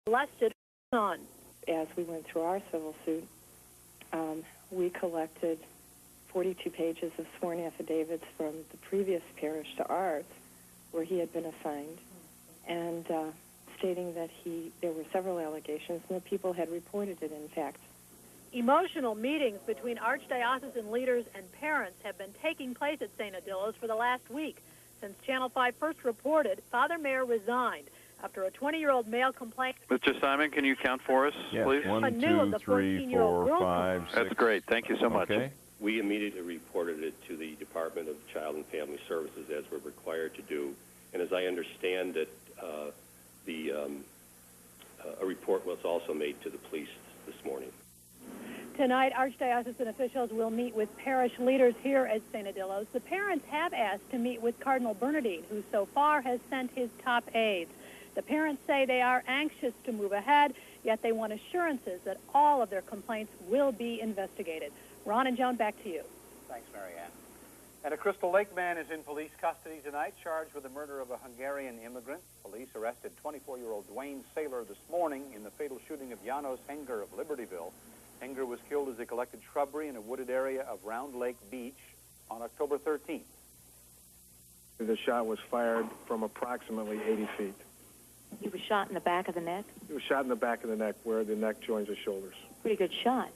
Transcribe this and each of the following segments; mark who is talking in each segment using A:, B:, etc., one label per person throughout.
A: Molested son.
B: As we went through our civil suit, we collected 42 pages of sworn affidavits from the previous parish to ours, where he had been assigned, and stating that there were several allegations and that people had reported it, in fact.
A: Emotional meetings between archdiocesan leaders and parents have been taking place at St. Adillo's for the last week. Since Channel 5 first reported, Father Mayer resigned after a 20-year-old male complained.
C: Mr. Simon, can you count for us, please?
D: 1, 2, 3, 4, 5, 6.
C: That's great. Thank you so much.
D: Okay.
E: We immediately reported it to the Department of Child and Family Services, as we're required to do. And as I understand it, a report was also made to the police this morning.
A: Tonight, archdiocesan officials will meet with parish leaders here at St. Adillo's. The parents have asked to meet with Cardinal Bernardine, who so far has sent his top aides. The parents say they are anxious to move ahead, yet they want assurances that all of their complaints will be investigated. Ron and Joan, back to you.
F: Thanks, Marianne. And a Crystal Lake man is in police custody tonight, charged with the murder of a Hungarian immigrant. Police arrested 24-year-old Dwayne Saylor this morning in the fatal shooting of Janos Henger of Libertyville. Henger was killed as he collected shrubbery in a wooded area of Round Lake Beach on October 13th.
G: The shot was fired from approximately 80 feet.
H: He was shot in the back of the neck?
G: He was shot in the back of the neck, where the neck joins the shoulders.
H: Pretty good shot.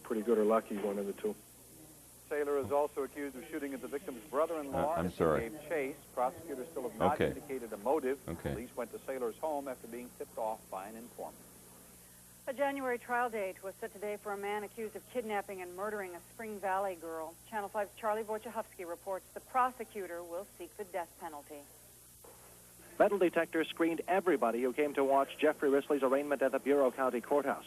G: Pretty good or lucky, one of the two.
F: Saylor is also accused of shooting at the victim's brother-in-law.
D: I'm sorry.
F: Gave chase. Prosecutors still have not indicated a motive. Police went to Saylor's home after being tipped off by an informant.
I: A January trial date was set today for a man accused of kidnapping and murdering a Spring Valley girl. Channel 5's Charlie Wojciechowski reports the prosecutor will seek the death penalty.
J: Metal detectors screened everybody who came to watch Jeffrey Risley's arraignment at the Bureau County Courthouse.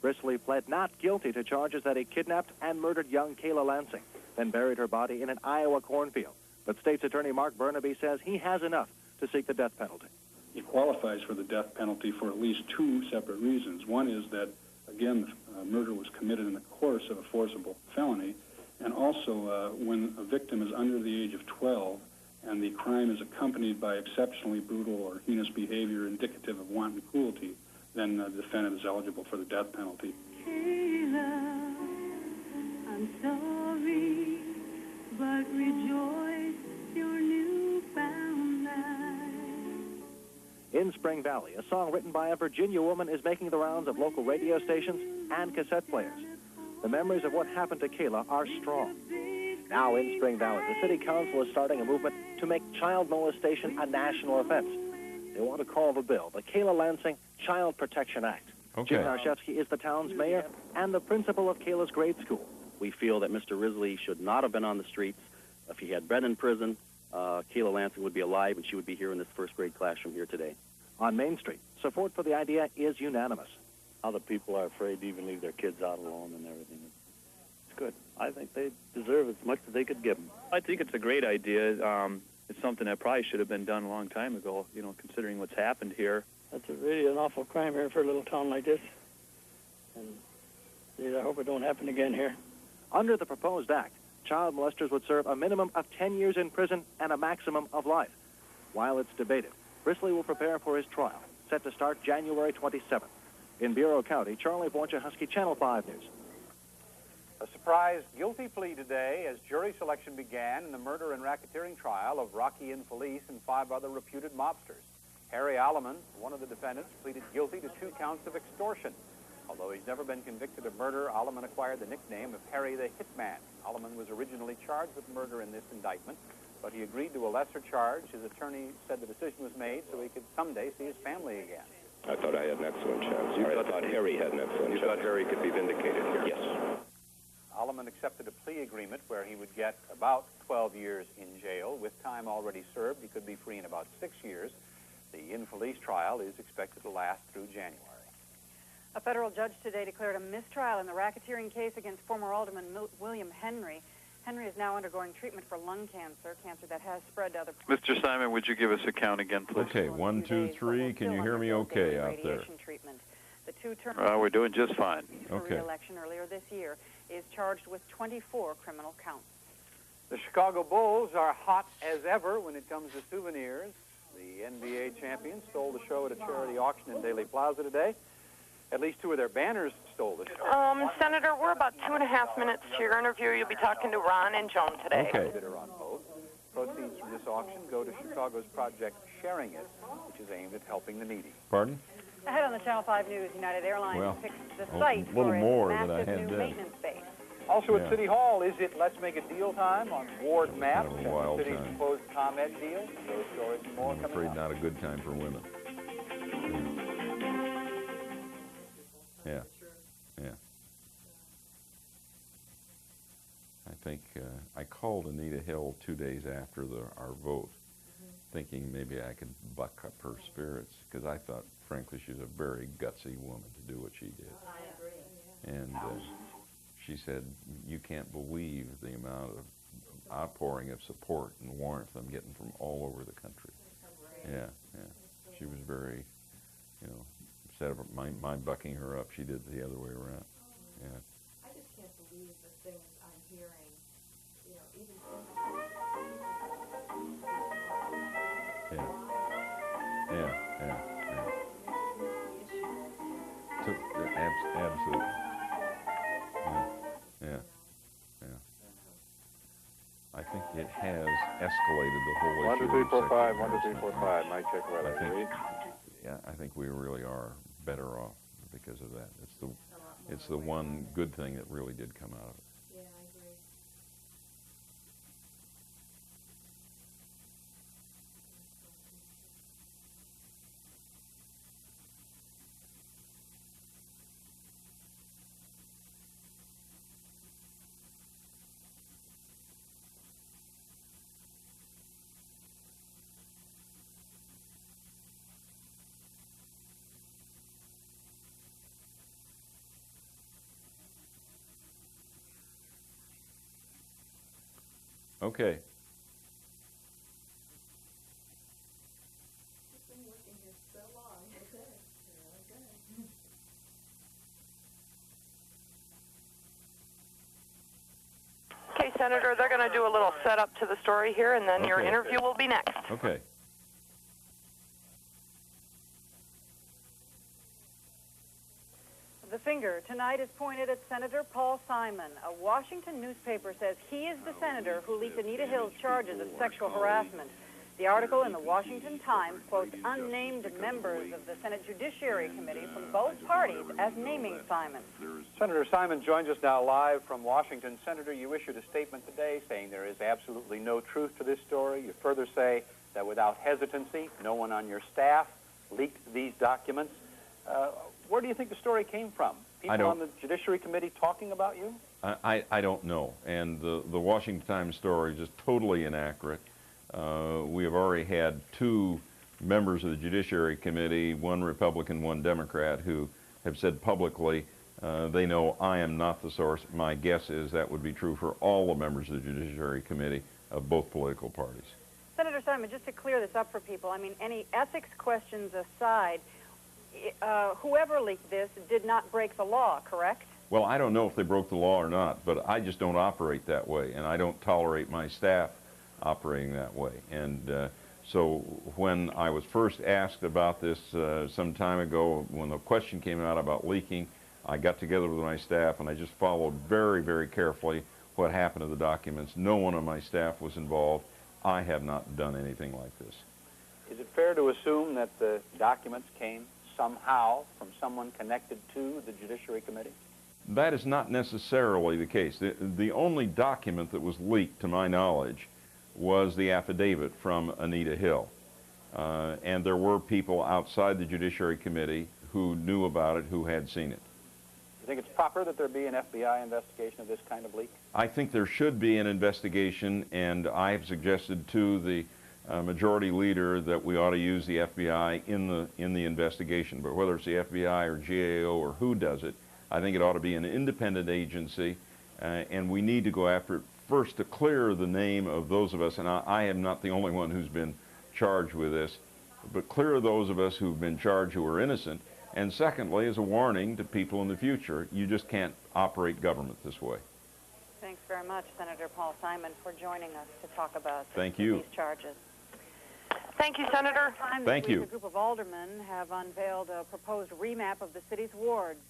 J: Risley pled not guilty to charges that he kidnapped and murdered young Kayla Lansing, then buried her body in an Iowa cornfield. But State's Attorney Mark Burnaby says he has enough to seek the death penalty.
K: He qualifies for the death penalty for at least two separate reasons. One is that, again, murder was committed in the course of a forcible felony, and also when a victim is under the age of 12 and the crime is accompanied by exceptionally brutal or heinous behavior indicative of wanton cruelty, then the defendant is eligible for the death penalty.
L: Kayla, I'm sorry, but rejoice your newfound life.
J: In Spring Valley, a song written by a Virginia woman is making the rounds of local radio stations and cassette players. The memories of what happened to Kayla are strong. Now in Spring Valley, the city council is starting a movement to make child molestation a national offense. They want to call the bill the Kayla Lansing Child Protection Act. Jim Narshevsky is the town's mayor and the principal of Kayla's grade school.
M: We feel that Mr. Risley should not have been on the streets. If he had been in prison, Kayla Lansing would be alive and she would be here in this first grade classroom here today.
J: On Main Street, support for the idea is unanimous.
N: Other people are afraid to even leave their kids out alone and everything. It's good. I think they deserve as much as they could give them.
C: I think it's a great idea. It's something that probably should have been done a long time ago, you know, considering what's happened here.
O: That's really an awful crime here for a little town like this. And I hope it don't happen again here.
J: Under the proposed act, child molesters would serve a minimum of 10 years in prison and a maximum of life. While it's debated, Risley will prepare for his trial, set to start January 27th. In Bureau County, Charlie Wojciechowski, Channel 5 News.
F: A surprise guilty plea today as jury selection began in the murder and racketeering trial of Rocky Infelice and 5 other reputed mobsters. Harry Alleman, one of the defendants, pleaded guilty to 2 counts of extortion. Although he's never been convicted of murder, Alleman acquired the nickname of Harry the Hitman. Alleman was originally charged with murder in this indictment, but he agreed to a lesser charge. His attorney said the decision was made so he could someday see his family again.
E: I thought I had an excellent chance. I thought Harry had an excellent chance. You thought Harry could be vindicated here? Yes.
F: Alleman accepted a plea agreement where he would get about 12 years in jail. With time already served, he could be free in about 6 years. The Infelice trial is expected to last through January.
I: A federal judge today declared a mistrial in the racketeering case against former Alderman William Henry. Henry is now undergoing treatment for lung cancer, cancer that has spread to other...
C: Mr. Simon, would you give us a count again, please?
D: Okay, 1, 2, 3. Can you hear me okay out there?
I: The two-term...
C: we're doing just fine.
I: Okay. Re-election earlier this year is charged with 24 criminal counts.
F: The Chicago Bulls are hot as ever when it comes to souvenirs. The NBA champions stole the show at a charity auction in Daly Plaza today. At least 2 of their banners stole the show.
P: Senator, we're about 2.5 minutes to your interview. You'll be talking to Ron and Joan today.
D: Okay.
F: On both. Proceeds from this auction go to Chicago's Project Sharing It, which is aimed at helping the needy.
D: Pardon?
I: Ahead on the Channel 5 News, United Airlines
D: Well,
I: picks the
D: a
I: site
D: little
I: for
D: more
I: its
D: than I
I: massive
D: had
I: new
D: done.
I: maintenance base.
F: Also
D: Yeah.
F: at City Hall, is it Let's Make a Deal time on Ward Map?
D: Kind of a wild
F: the city's
D: time.
F: proposed ComEd deal. Those stories and more
D: I'm
F: coming
D: afraid
F: up.
D: not a good time for women. Yeah. Yeah. I think I called Anita Hill 2 days after our vote, thinking maybe I could buck up her spirits, because I thought, frankly, she's a very gutsy woman to do what she did.
Q: I agree.
D: And she said, you can't believe the amount of outpouring of support and warmth I'm getting from all over the country. Yeah, yeah. She was very, instead of my bucking her up, she did it the other way around. Yeah.
Q: I just can't believe the things I'm hearing, even
D: Yeah. Yeah, yeah, yeah. So, absolutely. Yeah, yeah, yeah. I think it has escalated the whole
G: 1,
D: issue.
G: 2, 3, 4, 5.
D: of
G: 1, 2, 3,
D: sexual
G: 4,
D: harassment.
G: 5. Mic check. Right.
D: I think,
G: Read.
D: yeah, I think we really are better off because of that. It's the one good thing that really did come out of it.
Q: Yeah, I agree.
D: Okay.
Q: I've been working here so long. Good.
P: Okay, Senator, they're going to do a little setup to the story here, and then your
D: Okay.
P: interview will be next.
D: Okay.
I: The finger tonight is pointed at Senator Paul Simon. A Washington newspaper says he is the senator who leaked Anita Hill's charges of sexual harassment. The article in the Washington Times quotes unnamed members of the Senate Judiciary Committee from both parties as naming Simon.
F: Senator Simon joins us now live from Washington. Senator, you issued a statement today saying there is absolutely no truth to this story. You further say that without hesitancy, no one on your staff leaked these documents. Where do you think the story came from? People on the Judiciary Committee talking about you?
D: I don't know. And the Washington Times story is just totally inaccurate. We have already had 2 members of the Judiciary Committee, one Republican, one Democrat, who have said publicly they know I am not the source. My guess is that would be true for all the members of the Judiciary Committee of both political parties.
I: Senator Simon, just to clear this up for people, I mean, any ethics questions aside, whoever leaked this did not break the law, correct?
D: Well, I don't know if they broke the law or not, but I just don't operate that way, and I don't tolerate my staff operating that way. And so when I was first asked about this some time ago, when the question came out about leaking, I got together with my staff and I just followed very, very carefully what happened to the documents. No one on my staff was involved. I have not done anything like this.
F: Is it fair to assume that the documents came somehow from someone connected to the Judiciary Committee?
D: That is not necessarily the case. The only document that was leaked, to my knowledge, was the affidavit from Anita Hill. And there were people outside the Judiciary Committee who knew about it, who had seen it.
F: You think it's proper that there be an FBI investigation of this kind of leak?
D: I think there should be an investigation, and I have suggested to the majority leader that we ought to use the FBI in the investigation. But whether it's the FBI or GAO or who does it, I think it ought to be an independent agency, and we need to go after it first to clear the name of those of us, and I am not the only one who's been charged with this, but clear those of us who've been charged who are innocent, and secondly, as a warning to people in the future, you just can't operate government this way.
I: Thanks very much, Senator Paul Simon, for joining us to talk about
D: Thank you.
I: these charges.
P: Thank you, Senator.
D: Thank you.
I: A group of aldermen have unveiled a proposed remap of the city's wards.